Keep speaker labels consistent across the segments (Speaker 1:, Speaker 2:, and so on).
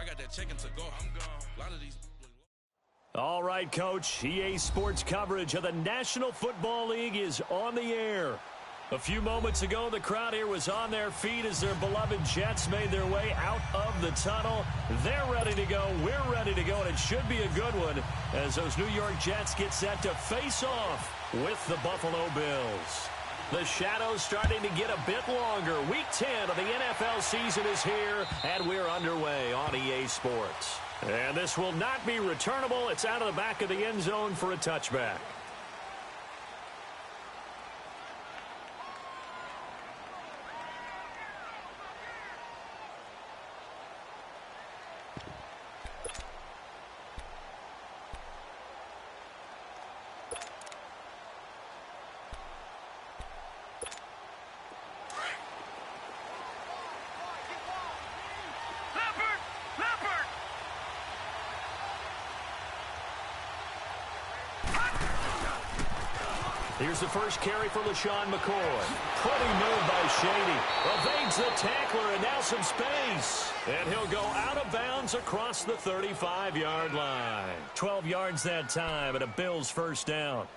Speaker 1: got that chicken to go. I'm gone. A lot of these.
Speaker 2: All right, Coach. EA Sports coverage of the National Football League is on the air. A few moments ago, the crowd here was on their feet as their beloved Jets made their way out of the tunnel. They're ready to go. We're ready to go, and it should be a good one as those New York Jets get set to face off with the Buffalo Bills. The shadows starting to get a bit longer. Week 10 of the NFL season is here, and we're underway on EA Sports. And this will not be returnable. It's out of the back of the end zone for a touchback. Here's the first carry for LaShawn McCoy. Pretty move by Shady. Evades the tackler and now some space. And he'll go out of bounds across the 35-yard line. 12 yards that time and a Bills first down.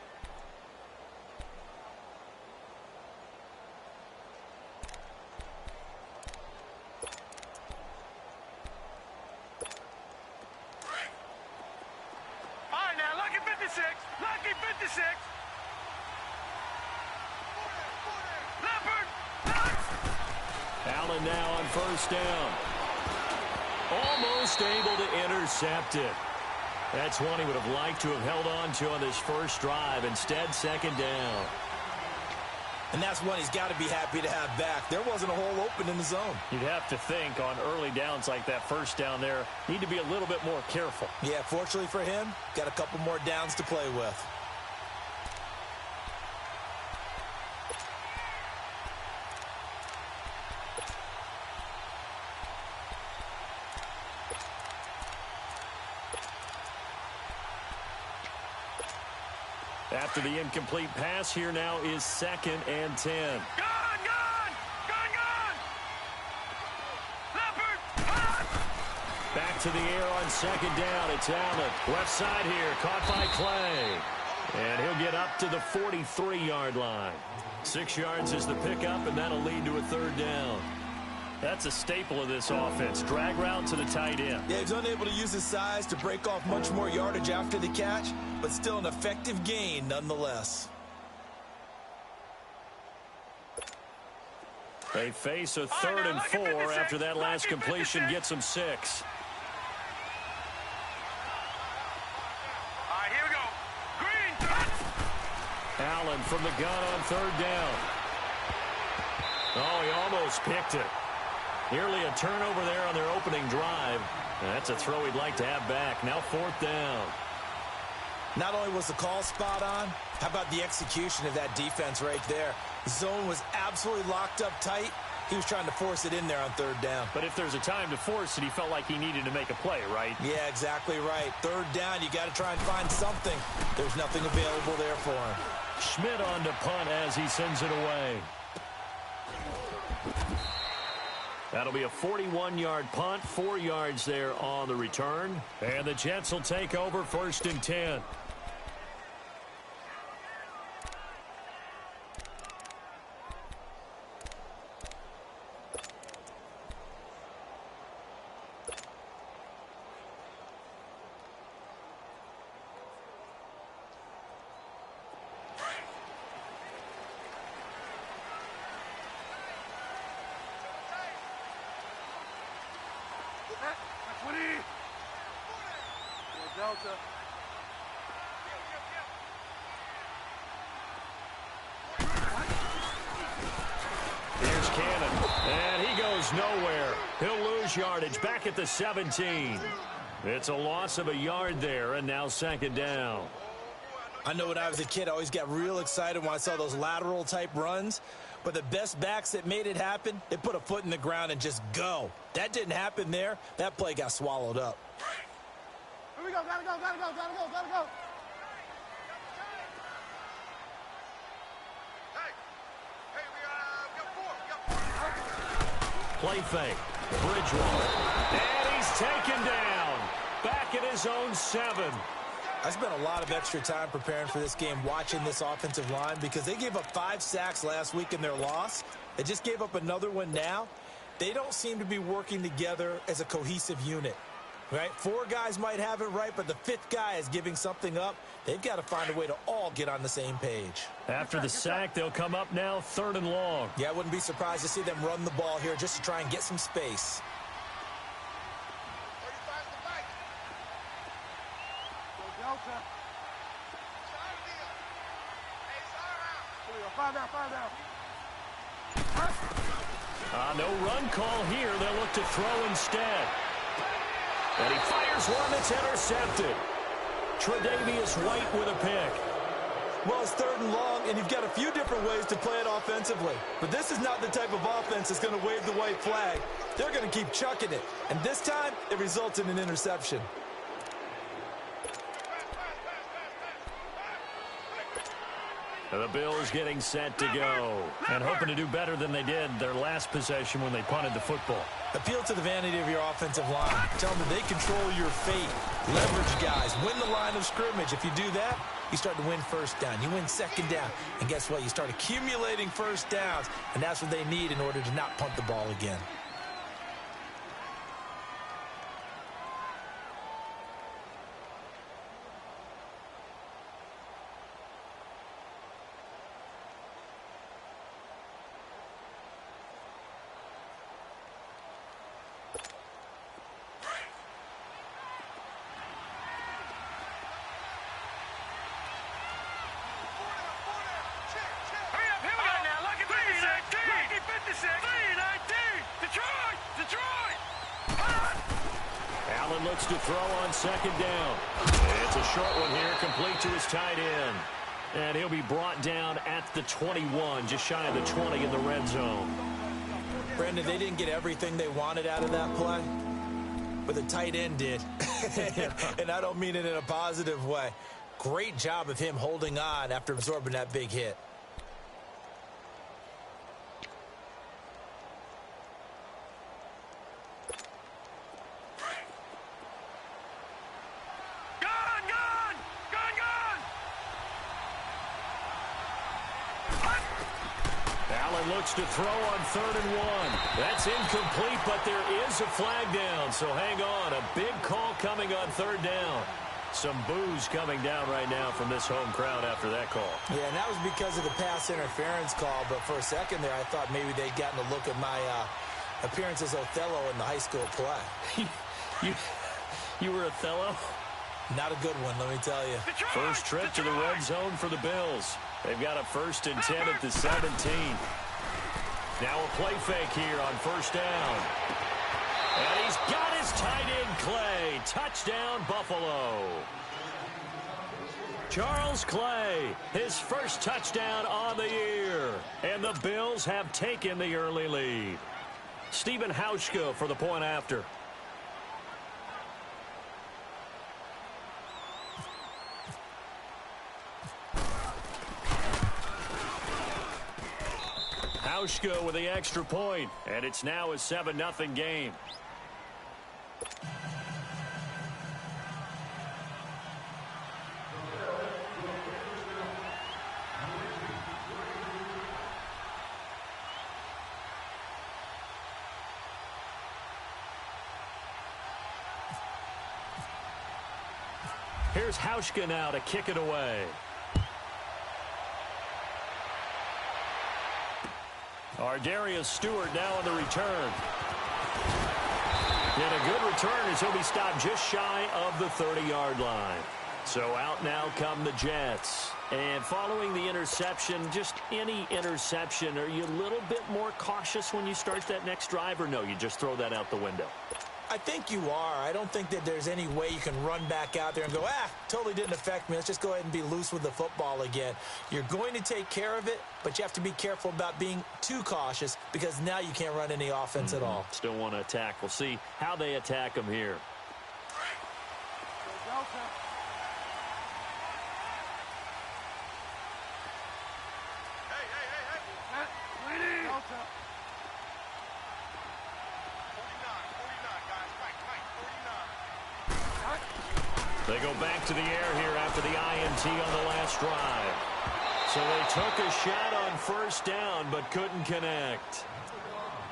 Speaker 3: All right, now, lucky 56. Lucky 56.
Speaker 2: Allen now on first down. Almost able to intercept it. That's one he would have liked to have held on to on this first drive. Instead, second down.
Speaker 4: And that's one he's got to be happy to have back. There wasn't a hole open in the zone.
Speaker 2: You'd have to think on early downs like that first down there, need to be a little bit more careful.
Speaker 4: Yeah, fortunately for him, got a couple more downs to play with.
Speaker 2: After the incomplete pass, here now is 2nd and 10.
Speaker 3: Gone!
Speaker 2: Back to the air on second down. It's Allen. Left side here, caught by Clay. And he'll get up to the 43-yard line. 6 yards is the pickup, and that'll lead to a third down. That's a staple of this offense. Drag route to the tight end.
Speaker 4: Yeah, he's unable to use his size to break off much more yardage after the catch, but still an effective gain nonetheless.
Speaker 2: They face a 3rd and 4 after that last completion gets them 6.
Speaker 3: All right, here we go. Green.
Speaker 2: Allen from the gun on 3rd down. Oh, he almost picked it. Nearly a turnover there on their opening drive. That's a throw he'd like to have back. Now 4th down.
Speaker 4: Not only was the call spot on, how about the execution of that defense right there? The zone was absolutely locked up tight. He was trying to force it in there on 3rd down.
Speaker 2: But if there's a time to force it, he felt like he needed to make a play, right?
Speaker 4: Yeah, exactly right. 3rd down, you got to try and find something. There's nothing available there for him.
Speaker 2: Schmidt on to punt as he sends it away. That'll be a 41-yard punt, 4 yards there on the return. And the Jets will take over 1st and 10.
Speaker 3: Delta.
Speaker 2: Here's Cannon, and he goes nowhere. He'll lose yardage back at the 17. It's a loss of a yard there, and now 2nd down.
Speaker 4: I know when I was a kid, I always got real excited when I saw those lateral-type runs. But the best backs that made it happen, they put a foot in the ground and just go. That didn't happen there. That play got swallowed up.
Speaker 3: Here we go, gotta go. Hey, we got 4.
Speaker 2: Play fake. Bridgewater. And he he's taken down. Back at his own 7.
Speaker 4: I spent a lot of extra time preparing for this game watching this offensive line because they gave up 5 sacks last week in their loss. They just gave up another one now. They don't seem to be working together as a cohesive unit. Right? 4 guys might have it right, but the 5th guy is giving something up. They've got to find a way to all get on the same page.
Speaker 2: After the sack, they'll come up now 3rd and long.
Speaker 4: Yeah, I wouldn't be surprised to see them run the ball here just to try and get some space.
Speaker 2: No run call here. They'll look to throw instead. And he fires one that's intercepted. Tre'Davious White with a pick.
Speaker 4: Well, it's 3rd and long, and you've got a few different ways to play it offensively. But this is not the type of offense that's going to wave the white flag. They're going to keep chucking it. And this time, it results in an interception.
Speaker 2: The Bills getting set to go and hoping to do better than they did their last possession when they punted the football.
Speaker 4: Appeal to the vanity of your offensive line. Tell them that they control your fate. Leverage guys. Win the line of scrimmage. If you do that, you start to win 1st down. You win 2nd down. And guess what? You start accumulating 1st downs. And that's what they need in order to not punt the ball again.
Speaker 2: Allen looks to throw on 2nd down. It's a short one here, complete to his tight end. And he'll be brought down at the 21, just shy of the 20 in the red zone.
Speaker 4: Brandon, they didn't get everything they wanted out of that play, but the tight end did. And I don't mean it in a positive way. Great job of him holding on after absorbing that big hit.
Speaker 2: Looks to throw on 3rd and 1. That's incomplete, but there is a flag down, so hang on. A big call coming on 3rd down. Some boos coming down right now from this home crowd after that call.
Speaker 4: Yeah, and that was because of the pass interference call, but for a second there, I thought maybe they'd gotten a look at my appearance as Othello in the high school play.
Speaker 2: You were Othello?
Speaker 4: Not a good one, let me tell you.
Speaker 2: First trip to the red zone for the Bills. They've got a 1st and 10 at the 17. Now a play fake here on 1st down. And he's got his tight end, Clay. Touchdown, Buffalo. Charles Clay, his first touchdown on the year. And the Bills have taken the early lead. Stephen Hauschka for the point after. Hauschka with the extra point, and it's now a 7-0 game. Here's Hauschka now to kick it away. Darius Stewart now on the return. And a good return as he'll be stopped just shy of the 30-yard line. So out now come the Jets. And following the interception, just any interception, are you a little bit more cautious when you start that next drive, or no, you just throw that out the window?
Speaker 4: I think you are. I don't think that there's any way you can run back out there and go, totally didn't affect me. Let's just go ahead and be loose with the football again. You're going to take care of it, but you have to be careful about being too cautious because now you can't run any offense at all.
Speaker 2: Still want to attack. We'll see how they attack them here. They go back to the air here after the INT on the last drive. So they took a shot on first down but couldn't connect.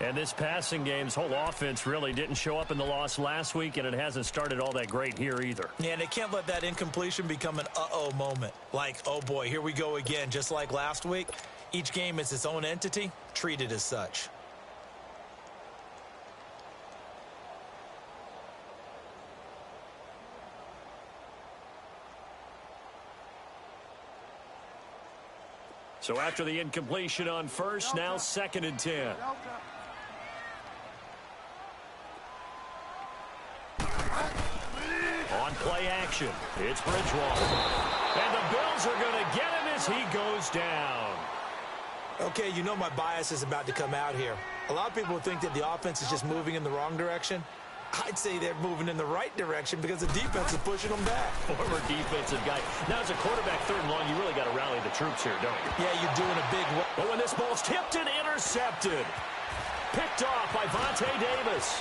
Speaker 2: And this passing game's whole offense really didn't show up in the loss last week, and it hasn't started all that great here either.
Speaker 4: Yeah, and they can't let that incompletion become an uh-oh moment. Like, oh boy, here we go again, just like last week. Each game is its own entity, treated as such.
Speaker 2: So after the incompletion on first, now 2nd and 10. On play action, it's Bridgewater. And the Bills are going to get him as he goes down.
Speaker 4: Okay, you know my bias is about to come out here. A lot of people think that the offense is just moving in the wrong direction. I'd say they're moving in the right direction because the defense is pushing them back.
Speaker 2: Former defensive guy. Now, as a quarterback, 3rd and long, you really got to rally the troops here, don't you?
Speaker 4: Yeah, you're doing a big work.
Speaker 2: But when this ball's tipped and intercepted. Picked off by Vontae Davis.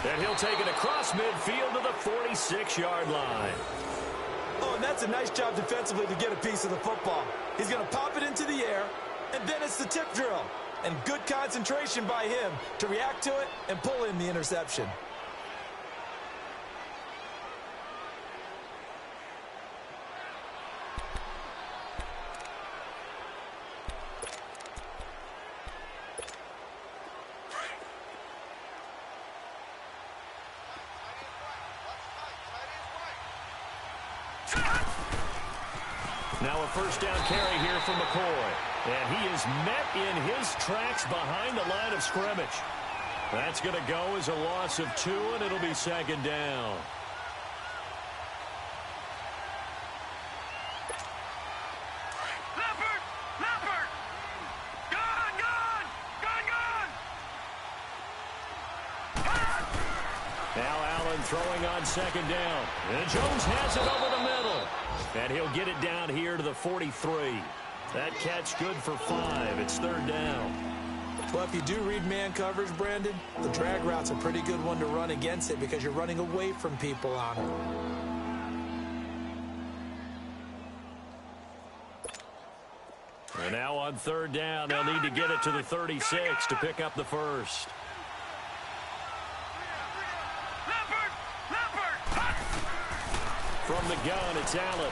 Speaker 2: And he'll take it across midfield to the 46-yard line.
Speaker 4: Oh, and that's a nice job defensively to get a piece of the football. He's going to pop it into the air, and then it's the tip drill. And good concentration by him to react to it and pull in the interception.
Speaker 2: Now a first down carry here from McCoy. And he is met in his tracks behind the line of scrimmage. That's going to go as a loss of 2, and it'll be 2nd down.
Speaker 3: Leopard! Gone!
Speaker 2: Now Allen throwing on 2nd down. And Jones has it over the middle. And he'll get it down here to the 43. That catch good for 5. It's 3rd down.
Speaker 4: Well, if you do read man coverage, Brandon, the drag route's a pretty good one to run against it because you're running away from people on it.
Speaker 2: And now on 3rd down, they'll need to get it to the 36 to pick up the first. From the gun, it's Allen.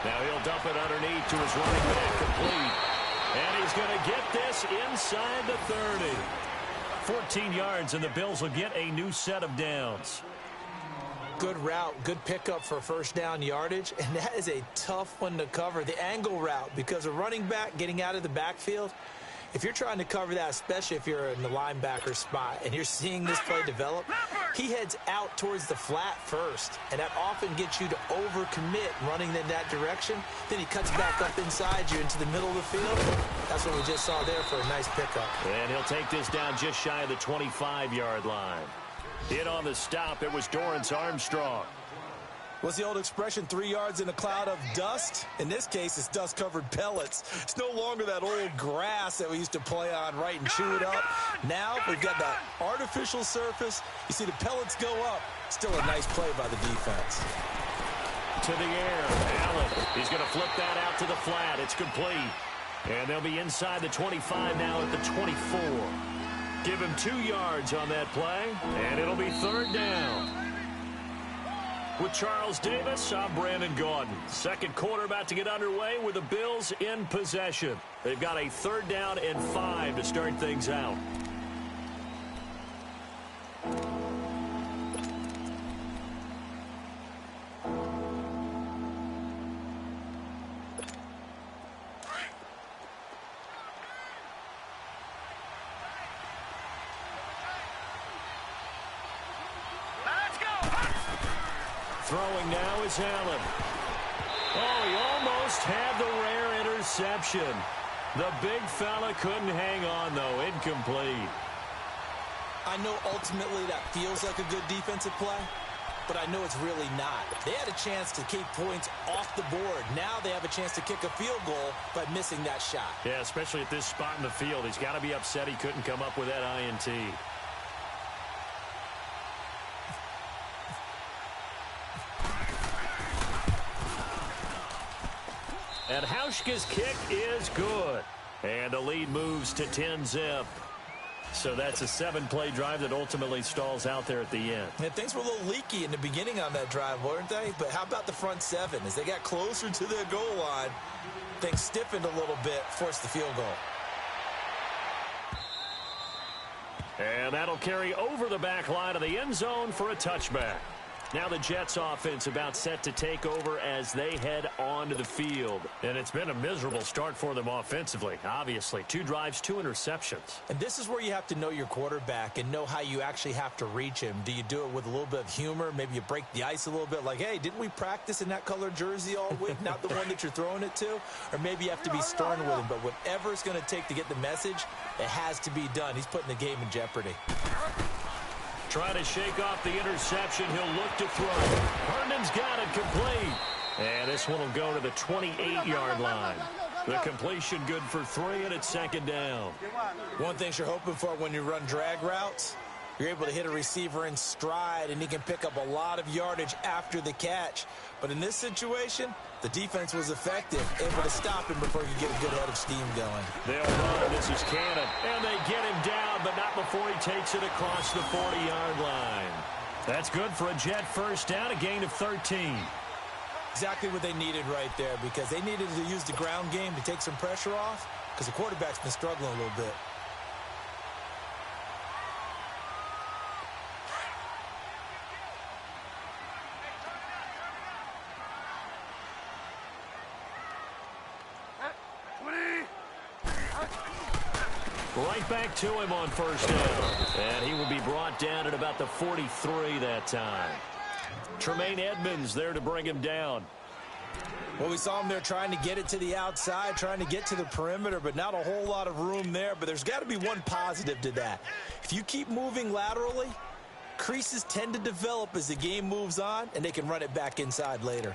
Speaker 2: Now he'll dump it underneath to his running back, complete. And he's going to get this inside the 30. 14 yards, and the Bills will get a new set of downs.
Speaker 4: Good route, good pickup for 1st down yardage, and that is a tough one to cover, the angle route, because a running back getting out of the backfield, if you're trying to cover that, especially if you're in the linebacker spot and you're seeing this play develop, he heads out towards the flat first, and that often gets you to overcommit running in that direction. Then he cuts back up inside you into the middle of the field. That's what we just saw there for a nice pickup.
Speaker 2: And he'll take this down just shy of the 25-yard line. In on the stop, it was Dorrance Armstrong.
Speaker 4: What's the old expression, 3 yards in a cloud of dust? In this case, it's dust-covered pellets. It's no longer that old grass that we used to play on, right, and chew it up. Now we've got that artificial surface. You see the pellets go up. Still a nice play by the defense.
Speaker 2: To the air, Allen. He's going to flip that out to the flat. It's complete. And they'll be inside the 25 now at the 24. Give him 2 yards on that play, and it'll be 3rd down. With Charles Davis, I'm Brandon Gaudin. 2nd quarter about to get underway with the Bills in possession. They've got a 3rd down and 5 to start things out. Throwing now is Allen. Oh, he almost had the rare interception. The big fella couldn't hang on, though. Incomplete.
Speaker 4: I know ultimately that feels like a good defensive play, but I know it's really not. They had a chance to keep points off the board. Now they have a chance to kick a field goal by missing that shot.
Speaker 2: Yeah, especially at this spot in the field. He's got to be upset he couldn't come up with that INT. Mishka's kick is good. And the lead moves to 10-zip. So that's a 7-play drive that ultimately stalls out there at the end.
Speaker 4: Yeah, things were a little leaky in the beginning on that drive, weren't they? But how about the front 7? As they got closer to their goal line, things stiffened a little bit, forced the field goal.
Speaker 2: And that'll carry over the back line of the end zone for a touchback. Now the Jets offense about set to take over as they head onto the field. And it's been a miserable start for them offensively, obviously. 2 drives, 2 interceptions.
Speaker 4: And this is where you have to know your quarterback and know how you actually have to reach him. Do you do it with a little bit of humor? Maybe you break the ice a little bit like, hey, didn't we practice in that colored jersey all week? Not the one that you're throwing it to? Or maybe you have to be stern with him. But whatever it's going to take to get the message, it has to be done. He's putting the game in jeopardy.
Speaker 2: Trying to shake off the interception. He'll look to throw. Herndon's got it complete. And this one will go to the 28-yard line. The completion good for 3, and it's 2nd down.
Speaker 4: One thing you're hoping for when you run drag routes, you're able to hit a receiver in stride, and he can pick up a lot of yardage after the catch. But in this situation, the defense was effective, able to stop him before he could get a good head of steam going.
Speaker 2: They'll run. This is Cannon. And they get him down, but not before he takes it across the 40-yard line. That's good for a Jet first down, a gain of 13.
Speaker 4: Exactly what they needed right there, because they needed to use the ground game to take some pressure off, because the quarterback's been struggling a little bit.
Speaker 2: Right back to him on first down. And he will be brought down at about the 43 that time. Tremaine Edmonds there to bring him down.
Speaker 4: Well, we saw him there trying to get it to the outside, trying to get to the perimeter, but not a whole lot of room there. But there's got to be one positive to that. If you keep moving laterally, creases tend to develop as the game moves on, and they can run it back inside later.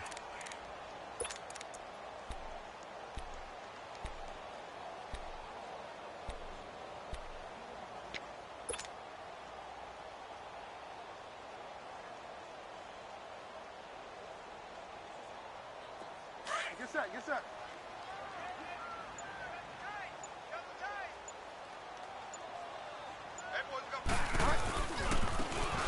Speaker 3: Yes, sir.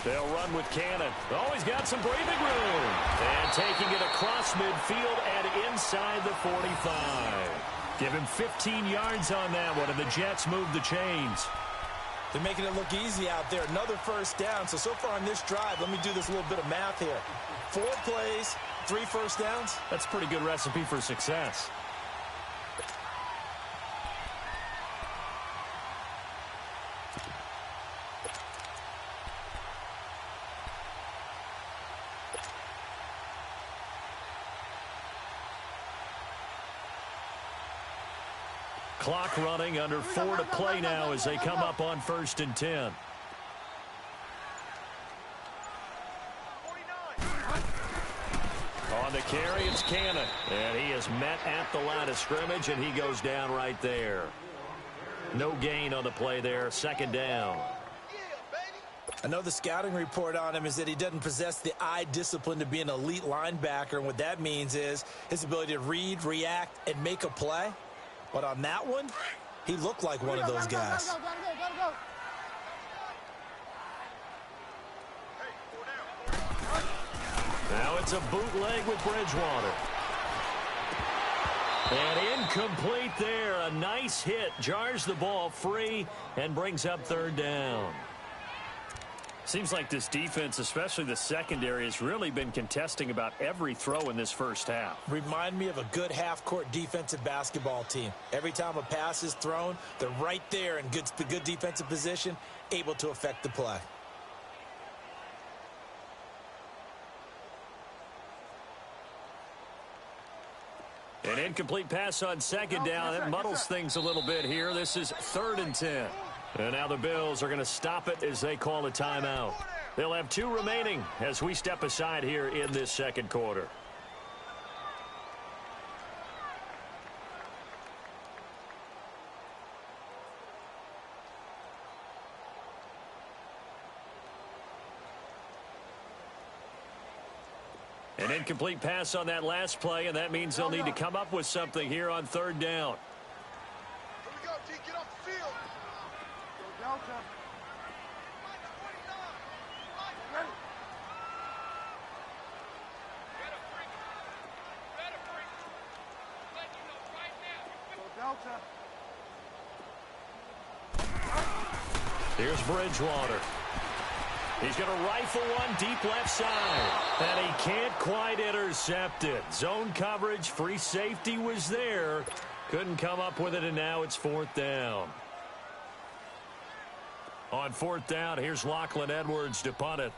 Speaker 2: They'll run with Cannon. Always got some breathing room. And taking it across midfield and inside the 45. Give him 15 yards on that one, and the Jets move the chains.
Speaker 4: They're making it look easy out there. Another first down. So far on this drive, let me do this little bit of math here. 4 plays, 3 first downs.
Speaker 2: That's a pretty good recipe for success. Clock running, under 4 to play now as they come up on 1st and 10. On the carry, it's Cannon. And he is met at the line of scrimmage, and he goes down right there. No gain on the play there, 2nd down.
Speaker 4: I know the scouting report on him is that he doesn't possess the eye discipline to be an elite linebacker. And what that means is his ability to read, react, and make a play. But on that one, he looked like one of those guys.
Speaker 2: Now it's a bootleg with Bridgewater. And incomplete there. A nice hit. Jars the ball free and brings up 3rd down. Seems like this defense, especially the secondary, has really been contesting about every throw in this first half.
Speaker 4: Remind me of a good half-court defensive basketball team. Every time a pass is thrown, they're right there in good defensive position, able to affect the play.
Speaker 2: An incomplete pass on 2nd down. That muddles things a little bit here. This is 3rd and 10. And now the Bills are going to stop it as they call a timeout. They'll have 2 remaining as we step aside here in this 2nd quarter. An Incomplete pass on that last play, and that means they'll need to come up with something here on third down.
Speaker 3: Here we go, T. Get off the field. Go Delta. Delta.
Speaker 2: Here's Bridgewater. He's going to rifle one deep left side. And he can't quite intercept it. Zone coverage, free safety was there. Couldn't come up with it, and now it's fourth down. On fourth down, here's Lachlan Edwards to punt it.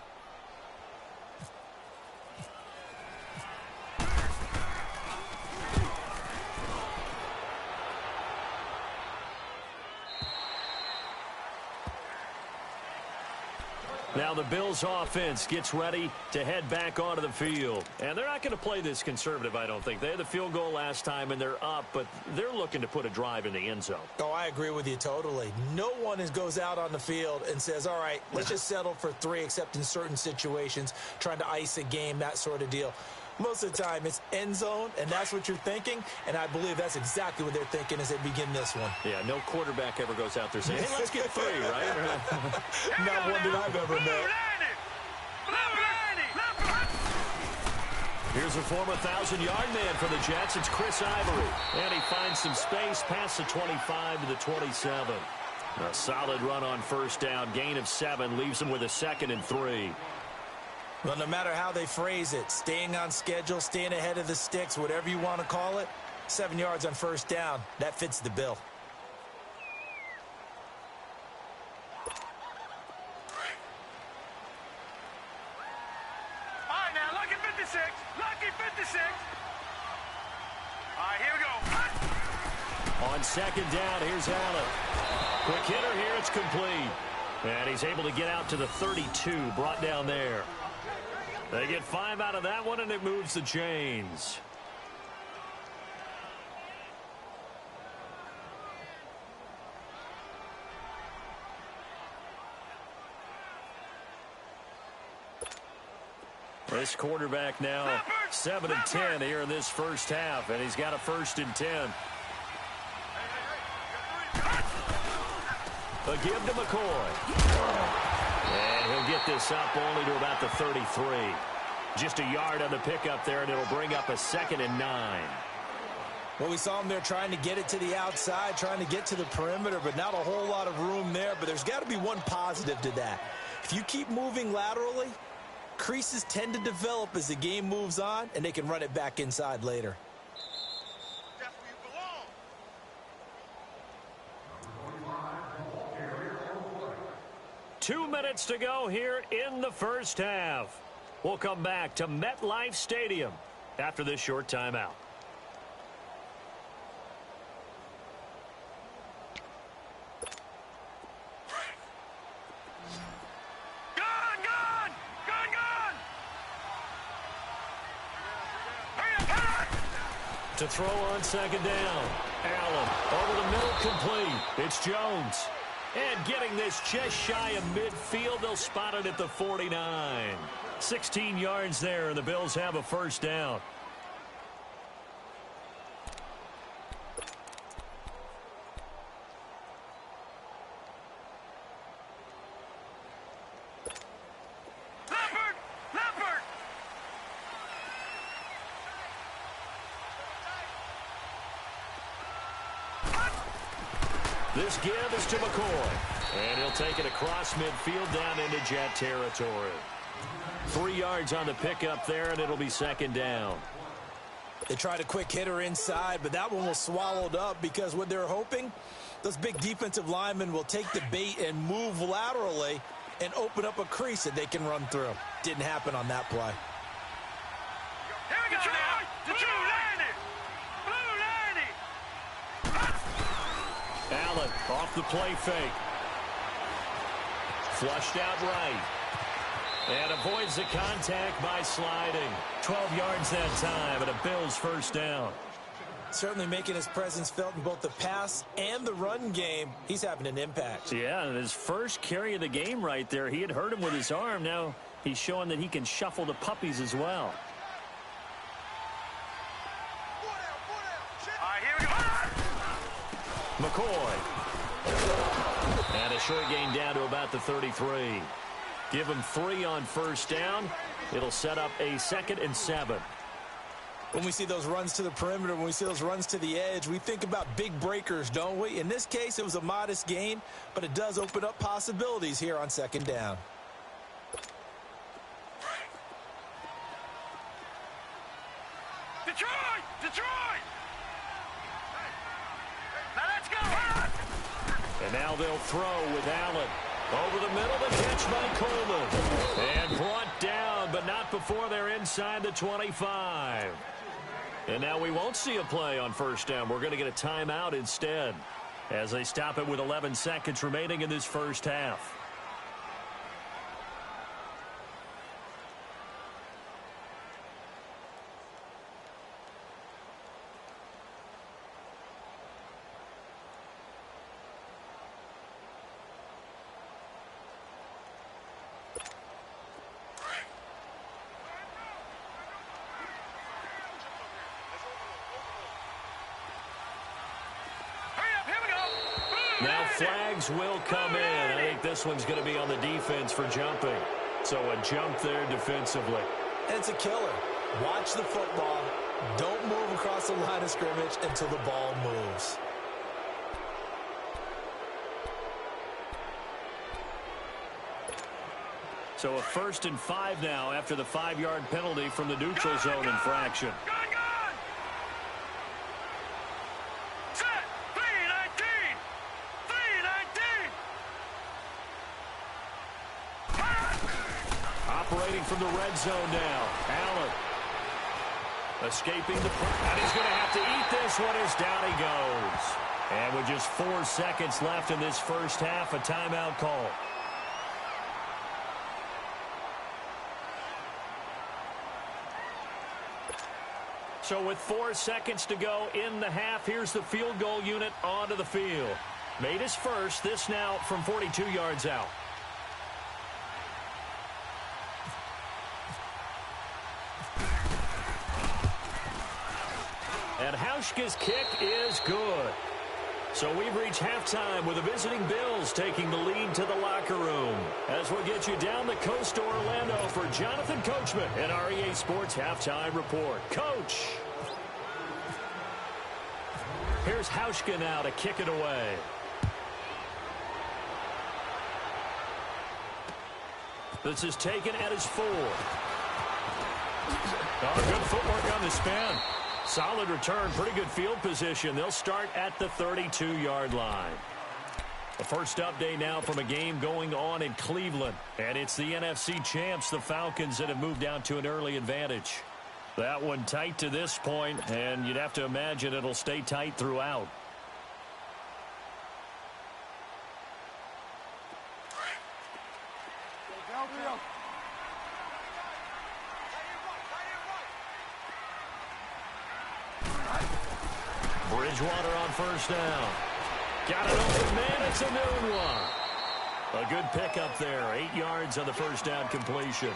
Speaker 2: Now the Bills offense gets ready to head back onto the field. And they're not going to play this conservative, I don't think. They had the field goal last time, and they're up, but they're looking to put a drive in the end zone.
Speaker 4: Oh, I agree with you totally. No one goes out on the field and says, all right, let's just settle for 3, except in certain situations, trying to ice a game, that sort of deal. Most of the time, it's end zone, and that's what you're thinking, and I believe that's exactly what they're thinking as they begin this one.
Speaker 2: Yeah, no quarterback ever goes out there saying, hey, let's get 3, right?
Speaker 4: Not one that I've ever met.
Speaker 2: Here's a former 1,000-yard man for the Jets. It's Chris Ivory. And he finds some space past the 25 to the 27. A solid run on first down. Gain of 7 leaves him with a 2nd and 3.
Speaker 4: Well, no matter how they phrase it, staying on schedule, staying ahead of the sticks, whatever you want to call it, 7 yards on first down, that fits the bill.
Speaker 3: All right, now, lucky 56. Lucky 56. All right, here we go.
Speaker 2: On second down, here's Allen. Quick hitter here, it's complete. And he's able to get out to the 32, brought down there. They get 5 out of that one, and it moves the chains. This quarterback now 7 of 10 here in this first half, and he's got a 1st and 10. A give to McCoy. And he'll get this up only to about the 33. Just a yard on the pickup there, and it'll bring up a 2nd and 9.
Speaker 4: Well, we saw him there trying to get it to the outside, trying to get to the perimeter, but not a whole lot of room there. But there's got to be one positive to that. If you keep moving laterally, creases tend to develop as the game moves on, and they can run it back inside later.
Speaker 2: 2 minutes to go here in the first half. We'll come back to MetLife Stadium after this short timeout. To throw on second down. Allen over the middle, complete. It's Jones. And getting this just shy of midfield, they'll spot it at the 49. 16 yards there, and the Bills have a first down. This give is to McCoy. And he'll take it across midfield down into Jet territory. 3 yards on the pickup there, and it'll be second down.
Speaker 4: They tried a quick hitter inside, but that one was swallowed up because what they're hoping, those big defensive linemen will take the bait and move laterally and open up a crease that they can run through. Didn't happen on that play.
Speaker 3: Here we go now. Detroit landed. Blue landed.
Speaker 2: Allen off the play fake. Flushed out right. And avoids the contact by sliding. 12 yards that time, and a Bills first down.
Speaker 4: Certainly making his presence felt in both the pass and the run game. He's having an impact.
Speaker 2: Yeah, and his first carry of the game right there, he had hurt him with his arm. Now he's showing that he can shuffle the puppies as well. McCoy. And a short gain down to about the 33. Give him 3 on first down. It'll set up a 2nd and 7.
Speaker 4: When we see those runs to the perimeter, when we see those runs to the edge, we think about big breakers, don't we? In this case, it was a modest gain, but it does open up possibilities here on 2nd down.
Speaker 3: Detroit! Detroit! Now let's go!
Speaker 2: And now they'll throw with Allen. Over the middle, the catch by Coleman. And brought down, but not before they're inside the 25. And now we won't see a play on first down. We're going to get a timeout instead as they stop it with 11 seconds remaining in this first half. Now flags will come in. I think this one's going to be on the defense for jumping. So a jump there defensively.
Speaker 4: And it's a killer. Watch the football. Don't move across the line of scrimmage until the ball moves.
Speaker 2: So a 1st and 5 now after the 5-yard penalty from the neutral zone infraction. Operating from the red zone now. Allen. Escaping the pressure. And he's going to have to eat this one as down he goes. And with just 4 seconds left in this first half, a timeout call. So with 4 seconds to go in the half, here's the field goal unit onto the field. Made his first, this now from 42 yards out. And Hauschka's kick is good. So we've reached halftime with the visiting Bills taking the lead to the locker room. As we'll get you down the coast to Orlando for Jonathan Coachman in our EA Sports Halftime Report. Coach. Here's Hauschka now to kick it away. This is taken at his 4. Oh, good footwork on the spin. Solid return, pretty good field position. They'll start at the 32-yard line. The first update now from a game going on in Cleveland. And it's the NFC champs, the Falcons, that have moved down to an early advantage. That one tight to this point, and you'd have to imagine it'll stay tight throughout. Bridgewater on first down. Got it open man. It's a noon one. A good pickup there. 8 yards on the first down completion.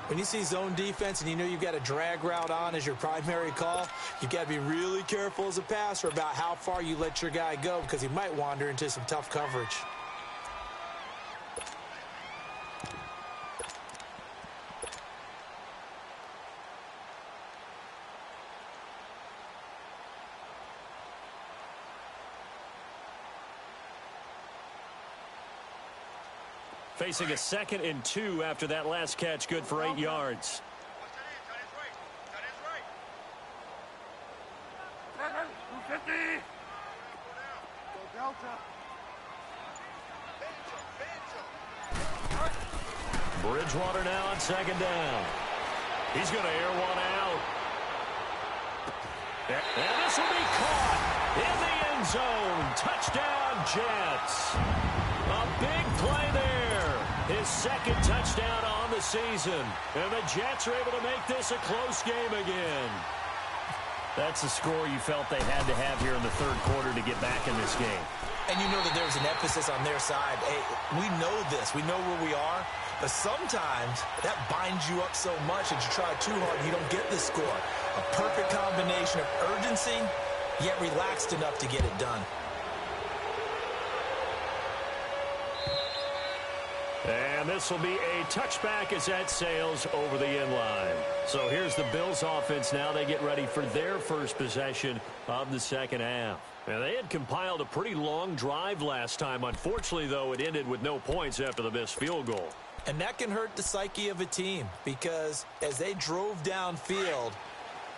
Speaker 4: When you see zone defense and you know you've got a drag route on as your primary call, you've got to be really careful as a passer about how far you let your guy go because he might wander into some tough coverage.
Speaker 2: Facing a 2nd and 2 after that last catch, good for 8 yards. Bridgewater now on 2nd down. He's going to air one out. And this will be caught in the end zone. Touchdown, Jets. A big play there. His 2nd touchdown on the season. And the Jets are able to make this a close game again. That's the score you felt they had to have here in the 3rd quarter to get back in this game.
Speaker 4: And you know that there's an emphasis on their side. Hey, we know this. We know where we are. But sometimes that binds you up so much that you try too hard and you don't get the score. A perfect combination of urgency, yet relaxed enough to get it done.
Speaker 2: And this will be a touchback as that sails over the end line. So here's the Bills offense now. They get ready for their first possession of the second half. And they had compiled a pretty long drive last time. Unfortunately, though, it ended with no points after the missed field goal.
Speaker 4: And that can hurt the psyche of a team because as they drove downfield,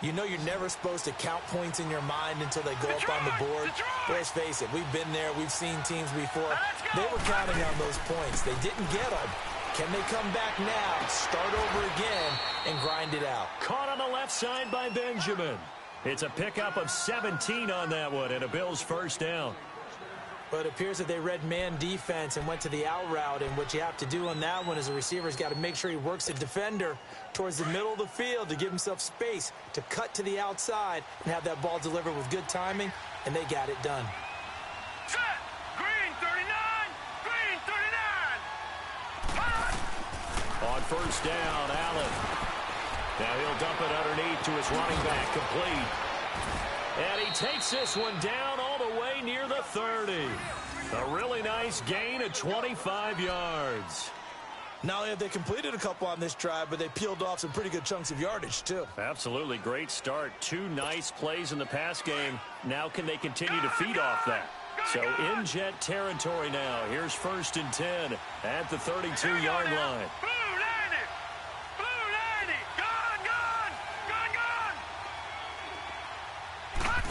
Speaker 4: you know you're never supposed to count points in your mind until they go up on the board. But let's face it, we've been there. We've seen teams before. They were counting on those points. They didn't get them. Can they come back now, start over again, and grind it out?
Speaker 2: Caught on the left side by Benjamin. It's a pickup of 17 on that one and a Bills first down.
Speaker 4: But it appears that they read man defense and went to the out route, and what you have to do on that one is a receiver's got to make sure he works the defender towards the middle of the field to give himself space to cut to the outside and have that ball delivered with good timing, and they got it done.
Speaker 3: Set. Green 39. Green 39. Hot.
Speaker 2: On first down, Allen. Now he'll dump it underneath to his running back, complete. And he takes this one down all the way near the 30. A really nice gain of 25 yards.
Speaker 4: Not only have they completed a couple on this drive, but they peeled off some pretty good chunks of yardage, too.
Speaker 2: Absolutely great start. Two nice plays in the pass game. Now can they continue to feed off that? So in jet territory now. Here's 1st and 10 at the 32-yard line.
Speaker 3: Blue 90. Blue 90. Gone, gone. Gone, gone. Hot.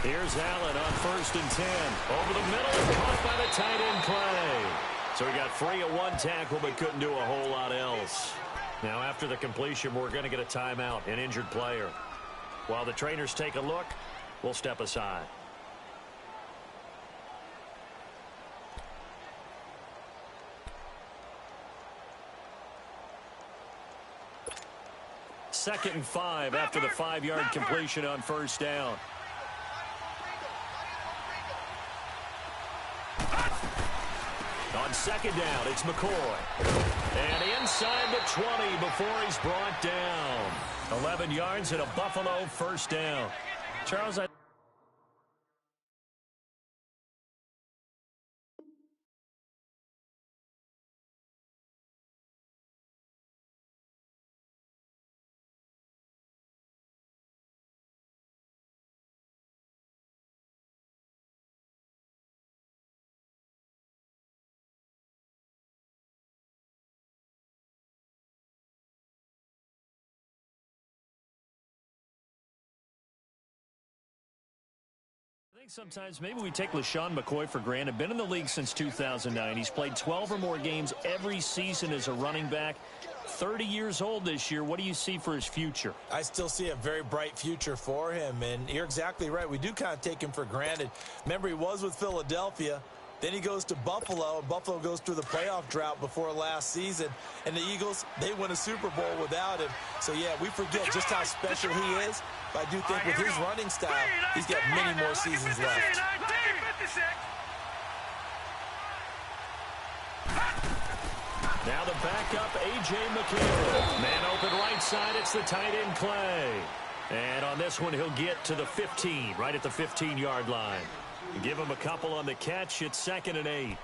Speaker 2: Here's Allen on 1st and 10. Over the middle and caught by the tight end Clay. So he got free of one tackle but couldn't do a whole lot else. Now after the completion, we're going to get a timeout, an injured player. While the trainers take a look, we'll step aside. Second and 5 after the 5-yard completion on first down. On second down, it's McCoy. And inside the 20 before he's brought down. 11 yards and a Buffalo first down. Charles, I think sometimes maybe we take LaShawn McCoy for granted. Been in the league since 2009. He's played 12 or more games every season as a running back. 30 years old this year. What do you see for his future?
Speaker 4: I still see a very bright future for him, and you're exactly right. We do kind of take him for granted. Remember, he was with Philadelphia. Then he goes to Buffalo, and Buffalo goes through the playoff drought before last season. And the Eagles, they win a Super Bowl without him. So, yeah, we forget just how special he is. But I do think with his running style, he's got many more seasons left.
Speaker 2: Now the backup, A.J. McCarron. Man open right side, it's the tight end Clay. And on this one, he'll get to the 15, right at the 15-yard line. Give him a couple on the catch. It's 2nd and 8.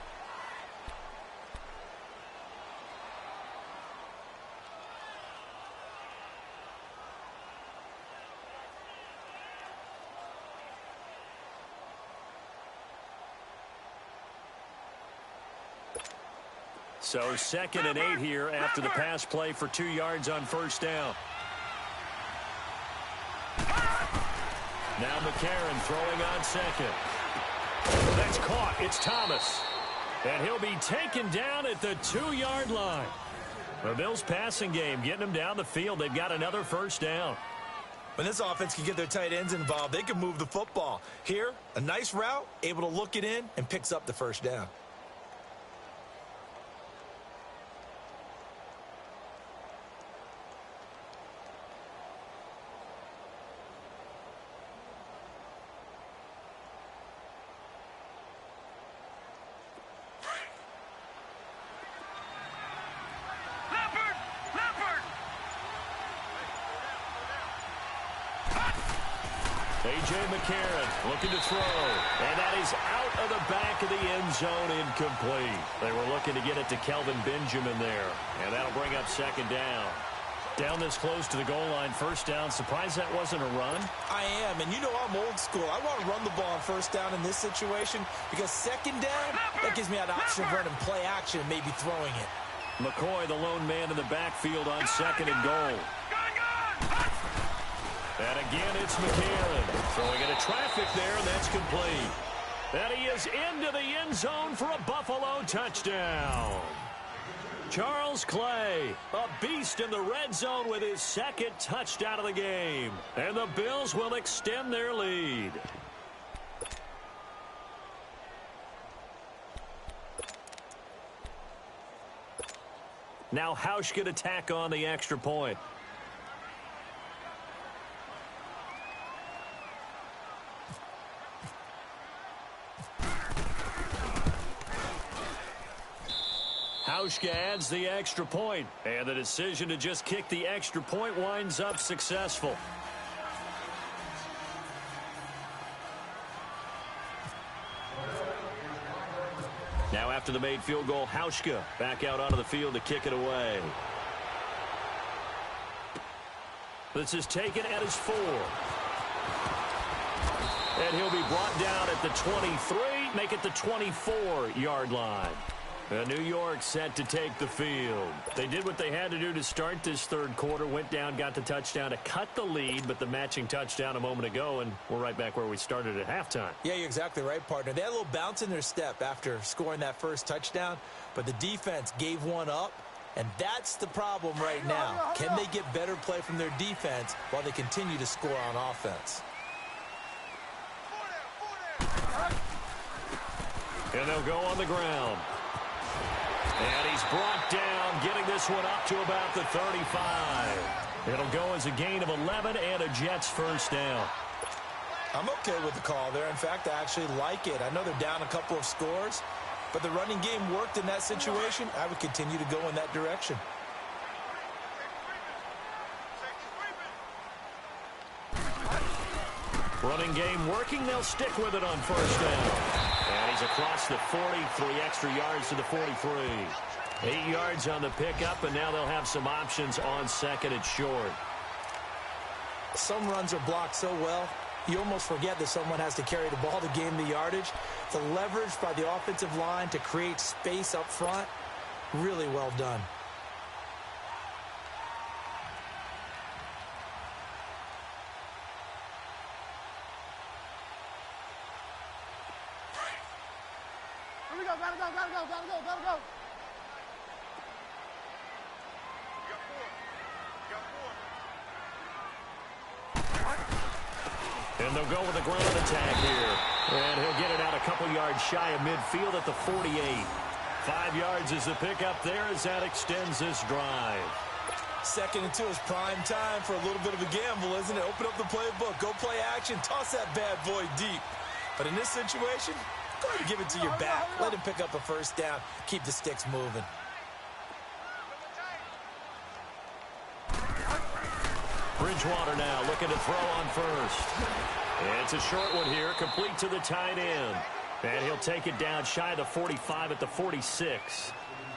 Speaker 2: So 2nd and 8 here after the pass play for 2 yards on first down. Now McCarron throwing on second. That's caught. It's Thomas. And he'll be taken down at the 2-yard line. The Bills passing game getting them down the field. They've got another first down.
Speaker 4: When this offense can get their tight ends involved, they can move the football. Here, a nice route, able to look it in, and picks up the first down.
Speaker 2: A.J. McCarron looking to throw. And that is out out of the back of the end zone, incomplete. They were looking to get it to Kelvin Benjamin there, and that'll bring up second down. Down this close to the goal line, first down. Surprised that wasn't a run?
Speaker 4: I am, and you know I'm old school. I want to run the ball on first down in this situation because second down, that gives me an option of running play action and maybe throwing it.
Speaker 2: McCoy, the lone man in the backfield on second and goal. And again, it's McCarron. Throwing into traffic there, and that's complete. And he is into the end zone for a Buffalo touchdown. Charles Clay, a beast in the red zone with his second touchdown of the game. And the Bills will extend their lead. Now Hauschka to tack on the extra point. Hauschka adds the extra point, and the decision to just kick the extra point winds up successful. Now after the made field goal, Hauschka back out onto the field to kick it away. This is taken at his 4. And he'll be brought down at the 23, make it the 24-yard line. New York set to take the field. They did what they had to do to start this third quarter, went down, got the touchdown to cut the lead, but the matching touchdown a moment ago, and we're right back where we started at halftime.
Speaker 4: Yeah, you're exactly right, partner. They had a little bounce in their step after scoring that first touchdown, but the defense gave one up, and that's the problem right now. Can they get better play from their defense while they continue to score on offense?
Speaker 2: And they'll go on the ground. And he's brought down, getting this one up to about the 35. It'll go as a gain of 11 and a Jets first down.
Speaker 4: I'm okay with the call there. In fact, I actually like it. I know they're down a couple of scores, but the running game worked in that situation. I would continue to go in that direction.
Speaker 2: Running game working. They'll stick with it on first down. And he's across the 40, 3 extra yards to the 43. 8 yards on the pickup, and now they'll have some options on second and short.
Speaker 4: Some runs are blocked so well, you almost forget that someone has to carry the ball to gain the yardage. The leverage by the offensive line to create space up front, really well done.
Speaker 3: Gotta go.
Speaker 2: And they'll go with a ground attack here. And he'll get it out a couple yards shy of midfield at the 48. 5 yards is the pickup there as that extends this drive.
Speaker 4: 2nd and 2 is prime time for a little bit of a gamble, isn't it? Open up the playbook, go play action, toss that bad boy deep. But in this situation, go ahead and give it to your back. Let him pick up a first down. Keep the sticks moving.
Speaker 2: Bridgewater now looking to throw on first. It's a short one here, complete to the tight end. And he'll take it down shy of the 45 at the 46.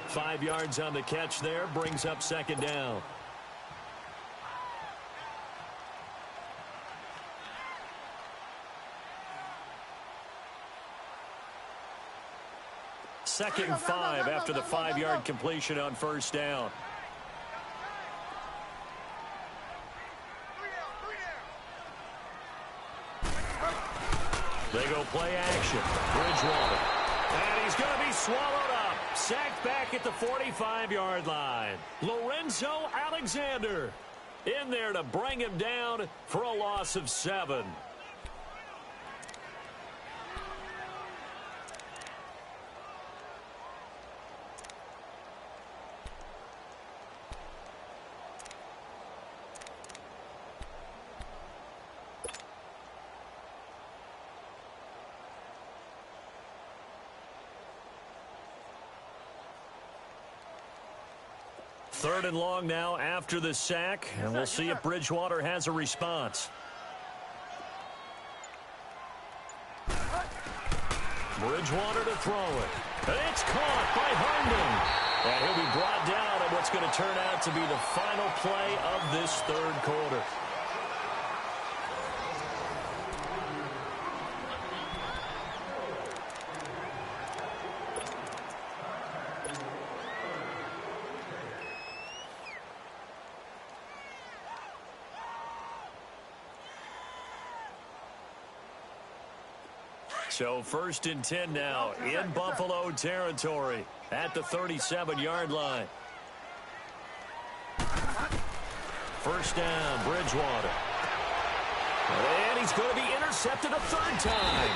Speaker 2: 5 yards on the catch there, brings up second down. Second and 5 after the 5-yard completion on first down. They go play action. Bridgewater. And he's going to be swallowed up. Sacked back at the 45-yard line. Lorenzo Alexander in there to bring him down for a loss of 7. Third and long now after the sack, and we'll see if Bridgewater has a response. Bridgewater to throw it. And it's caught by Herndon. And he'll be brought down at what's going to turn out to be the final play of this third quarter. So 1st and 10 now in Buffalo territory at the 37-yard line. First down, Bridgewater. And he's going to be intercepted a third time.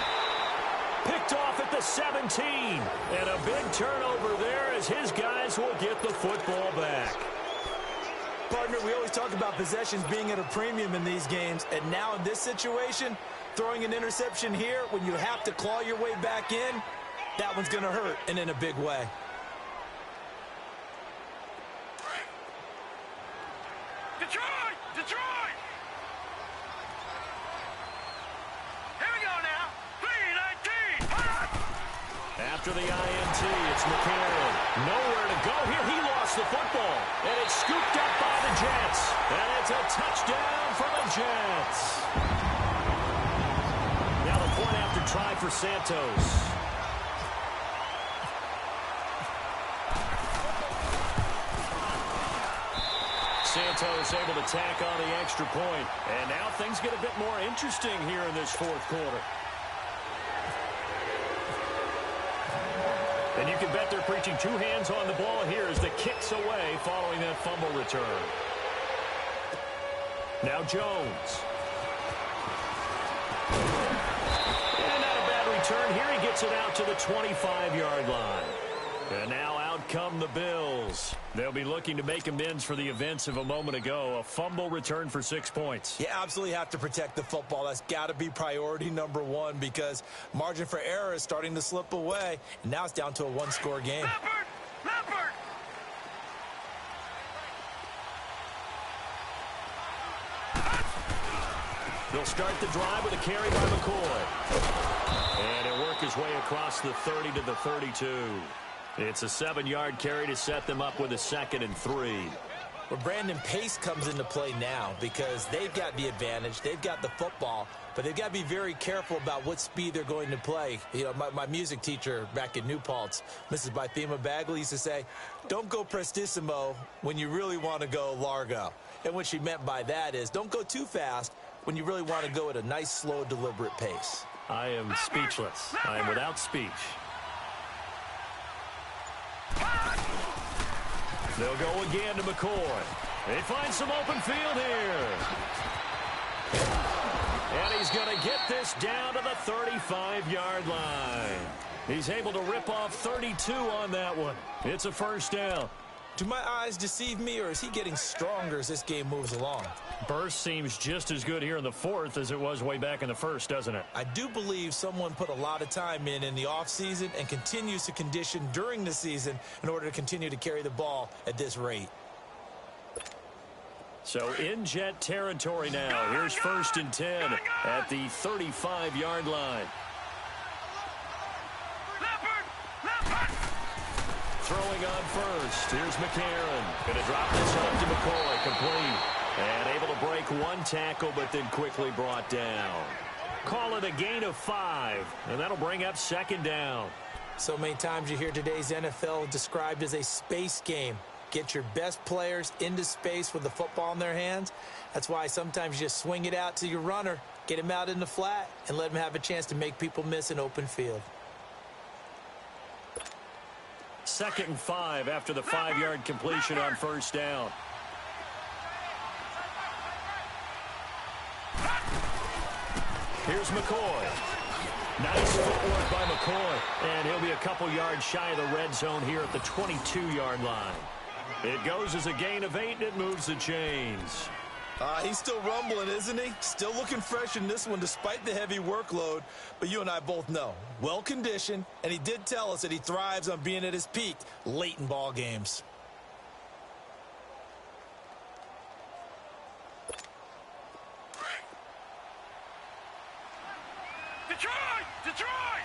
Speaker 2: Picked off at the 17. And a big turnover there as his guys will get the football back.
Speaker 4: Partner, we always talk about possessions being at a premium in these games, and now in this situation, throwing an interception here when you have to claw your way back in, that one's going to hurt, and in a big way.
Speaker 3: Detroit! Detroit! Here we go now. 3-19.
Speaker 2: After the INT, it's McCarron. Nowhere to go here. He lost the football. And it's scooped up by the Jets. And it's a touchdown for the Jets. Now the point after try for Santos. Santos able to tack on the extra point. And now things get a bit more interesting here in this fourth quarter. And you can bet they're preaching two hands on the ball here as the kick's away following that fumble return. Now Jones. And not a bad return here. He gets it out to the 25-yard line. And now out come the Bills. They'll be looking to make amends for the events of a moment ago. A fumble return for 6 points.
Speaker 4: You absolutely have to protect the football. That's got to be priority number one because margin for error is starting to slip away. And now it's down to a one-score game.
Speaker 3: Leopard! Leopard!
Speaker 2: They'll start the drive with a carry by McCoy. And he'll work his way across the 30 to the 32. It's a 7-yard carry to set them up with a 2nd and 3.
Speaker 4: Well, Brandon, pace comes into play now because they've got the advantage. They've got the football, but they've got to be very careful about what speed they're going to play. You know, my music teacher back in New Paltz, Mrs. Bythema Bagley, used to say, don't go prestissimo when you really want to go largo. And what she meant by that is don't go too fast when you really want to go at a nice, slow, deliberate pace.
Speaker 2: I am speechless. I am without speech. They'll go again to McCoy. They find some open field here. And he's going to get this down to the 35-yard line. He's able to rip off 32 on that one. It's a first down.
Speaker 4: Do my eyes deceive me, or is he getting stronger as this game moves along?
Speaker 2: Burst seems just as good here in the fourth as it was way back in the first, doesn't it?
Speaker 4: I do believe someone put a lot of time in the offseason and continues to condition during the season in order to continue to carry the ball at this rate.
Speaker 2: So in Jet territory now. Here's 1st and 10 at the 35-yard line. Throwing on first. Here's McCarron. Going to drop this home to McCoy. Complete. And able to break one tackle, but then quickly brought down. Call it a gain of 5. And that'll bring up 2nd down.
Speaker 4: So many times you hear today's NFL described as a space game. Get your best players into space with the football in their hands. That's why sometimes you just swing it out to your runner, get him out in the flat, and let him have a chance to make people miss an open field.
Speaker 2: 2nd and 5 after the 5-yard completion on first down. Here's McCoy. Nice footwork by McCoy. And he'll be a couple yards shy of the red zone here at the 22-yard line. It goes as a gain of 8, and it moves the chains.
Speaker 4: He's still rumbling, isn't he? Still looking fresh in this one despite the heavy workload. But you and I both know, well-conditioned, and he did tell us that he thrives on being at his peak late in ball games.
Speaker 3: Detroit! Detroit!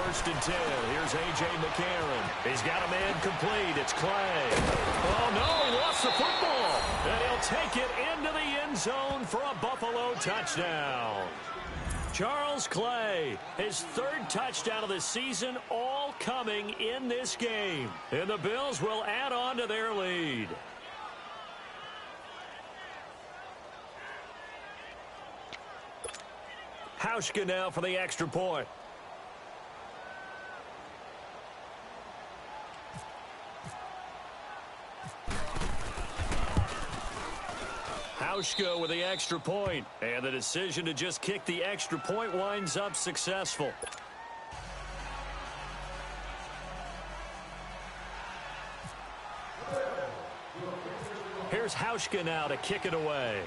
Speaker 2: first and 10. Here's A.J. McCarron. He's got a man complete. It's Clay. Oh, no, he lost the football. And he'll take it into the end zone for a Buffalo touchdown. Charles Clay, his third touchdown of the season, all coming in this game. And the Bills will add on to their lead. Hauschka now for the extra point. Hauschka with the extra point, and the decision to just kick the extra point winds up successful. Here's Hauschka now to kick it away.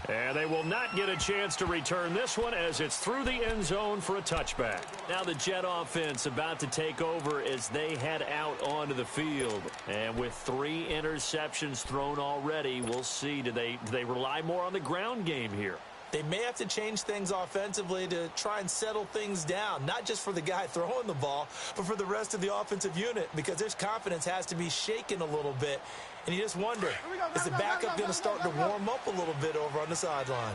Speaker 2: And they will not get a chance to return this one as it's through the end zone for a touchback. Now the Jet offense about to take over as they head out onto the field. And with 3 interceptions thrown already, we'll see. Do they rely more on the ground game here?
Speaker 4: They may have to change things offensively to try and settle things down, not just for the guy throwing the ball, but for the rest of the offensive unit, because their confidence has to be shaken a little bit. And you just wonder, is the backup going to start to warm up a little bit over on the sideline?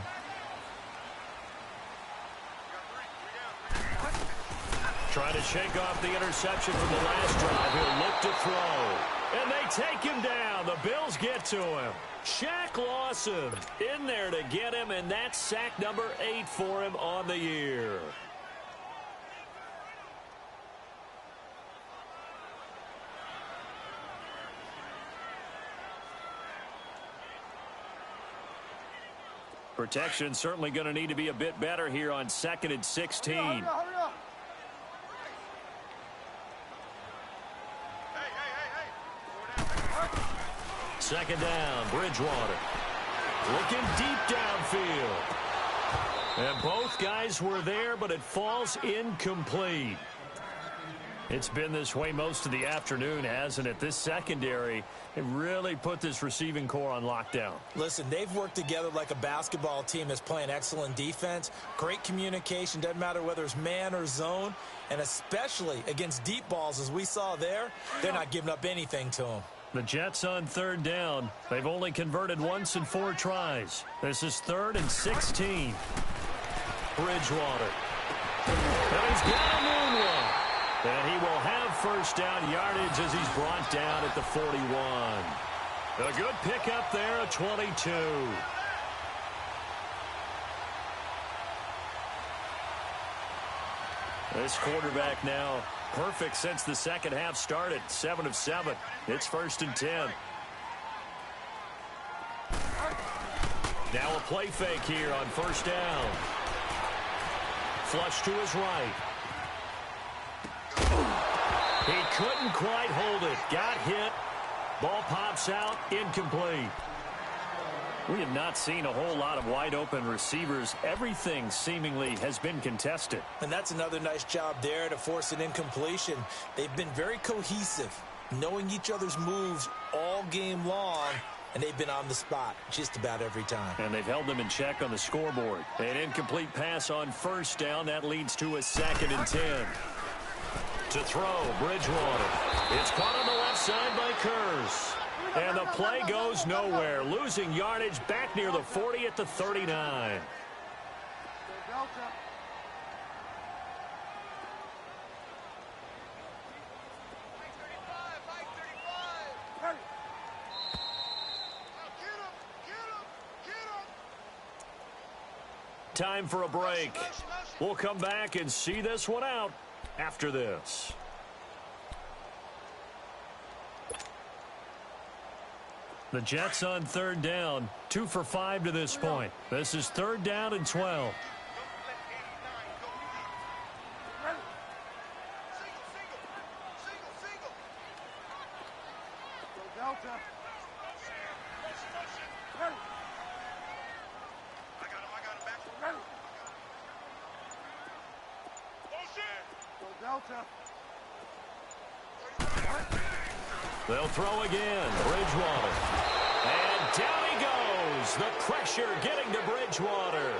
Speaker 2: Trying to shake off the interception from the last drive. He'll look to throw. And they take him down. The Bills get to him. Shaq Lawson in there to get him, and that's sack number 8 for him on the year. Protection certainly going to need to be a bit better here on 2nd and 16. Second down, Bridgewater. Looking deep downfield. And both guys were there, but it falls incomplete. It's been this way most of the afternoon, hasn't it? This secondary, it really put this receiving core on lockdown.
Speaker 4: Listen, they've worked together like a basketball team that's playing excellent defense. Great communication, doesn't matter whether it's man or zone. And especially against deep balls, as we saw there, they're not giving up anything to them.
Speaker 2: The Jets on 3rd down. They've only converted once in 4 tries. This is 3rd and 16. Bridgewater. And he's got a moonwalk. And he will have first down yardage as he's brought down at the 41. A good pickup there at 22. This quarterback now perfect since the second half started. 7 of 7. It's 1st and 10. Now a play fake here on 1st down. Flush to his right. He couldn't quite hold it. Got hit. Ball pops out. Incomplete. We have not seen a whole lot of wide-open receivers. Everything seemingly has been contested.
Speaker 4: And that's another nice job there to force an incompletion. They've been very cohesive, knowing each other's moves all game long, and they've been on the spot just about every time.
Speaker 2: And they've held them in check on the scoreboard. An incomplete pass on 1st down. That leads to a 2nd and 10. To throw, Bridgewater. It's caught on the left side by Kurz. And the play goes nowhere. Losing yardage back near the 40 at the 39. Time for a break. We'll come back and see this one out after this. The Jets on 3rd down, 2 for 5 to this point. This is 3rd down and 12. They'll throw again. Bridgewater. And down he goes. The pressure getting to Bridgewater.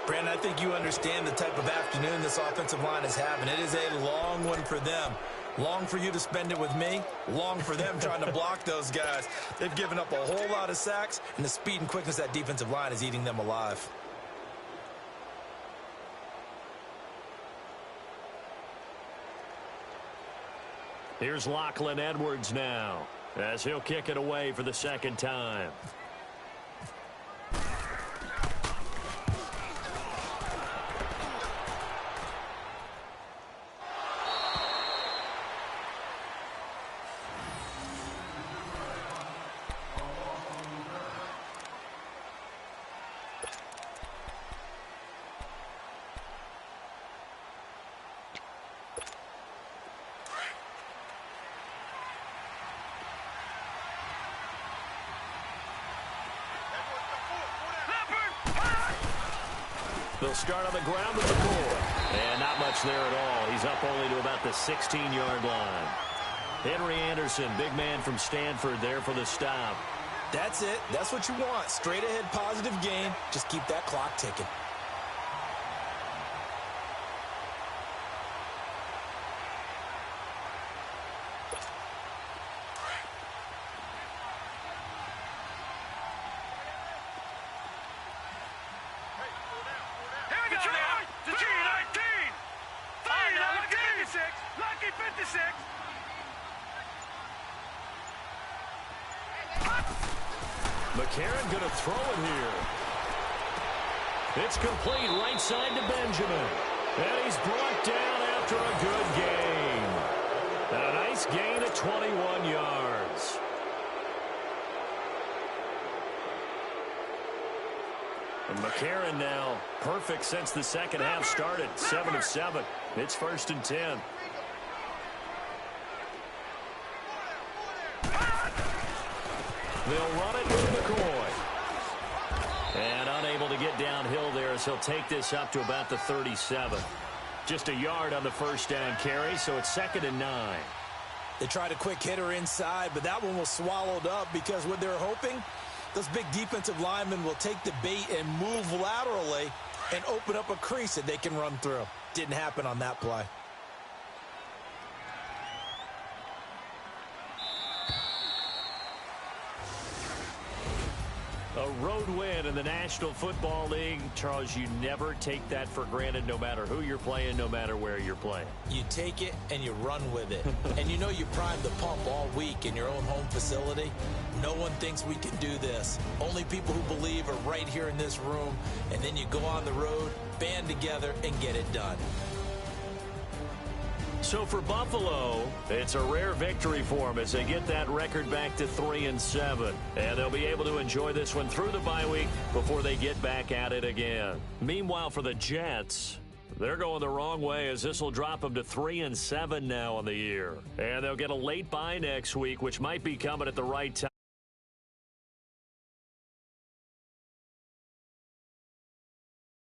Speaker 4: Brandon, I think you understand the type of afternoon this offensive line is having. It is a long one for them. Long for you to spend it with me. Long for them trying to block those guys. They've given up a whole lot of sacks, and the speed and quickness of that defensive line is eating them alive.
Speaker 2: Here's Lachlan Edwards now, as he'll kick it away for the second time. They'll start on the ground with McCoy. And not much there at all. He's up only to about the 16-yard line. Henry Anderson, big man from Stanford, there for the stop.
Speaker 4: That's it. That's what you want. Straight ahead positive gain. Just keep that clock ticking.
Speaker 2: McCarron going to throw it here. It's complete right side to Benjamin. And he's brought down after a good gain. And a nice gain of 21 yards. And McCarron now perfect since the second half started. 7 of 7. It's 1st and 10. They'll run it with McCoy. And unable to get downhill there as he'll take this up to about the 37. Just a yard on the first down carry, so it's 2nd and 9.
Speaker 4: They tried a quick hitter inside, but that one was swallowed up because what they're hoping, those big defensive linemen will take the bait and move laterally and open up a crease that they can run through. Didn't happen on that play.
Speaker 2: A road win in the National Football League. Charles, you never take that for granted no matter who you're playing, no matter where you're playing.
Speaker 4: You take it and you run with it. And you know you primed the pump all week in your own home facility. No one thinks we can do this. Only people who believe are right here in this room. And then you go on the road, band together, and get it done.
Speaker 2: So for Buffalo, it's a rare victory for them as they get that record back to 3-7. And they'll be able to enjoy this one through the bye week before they get back at it again. Meanwhile, for the Jets, they're going the wrong way as this will drop them to 3-7 now on the year. And they'll get a late bye next week, which might be coming at the right time.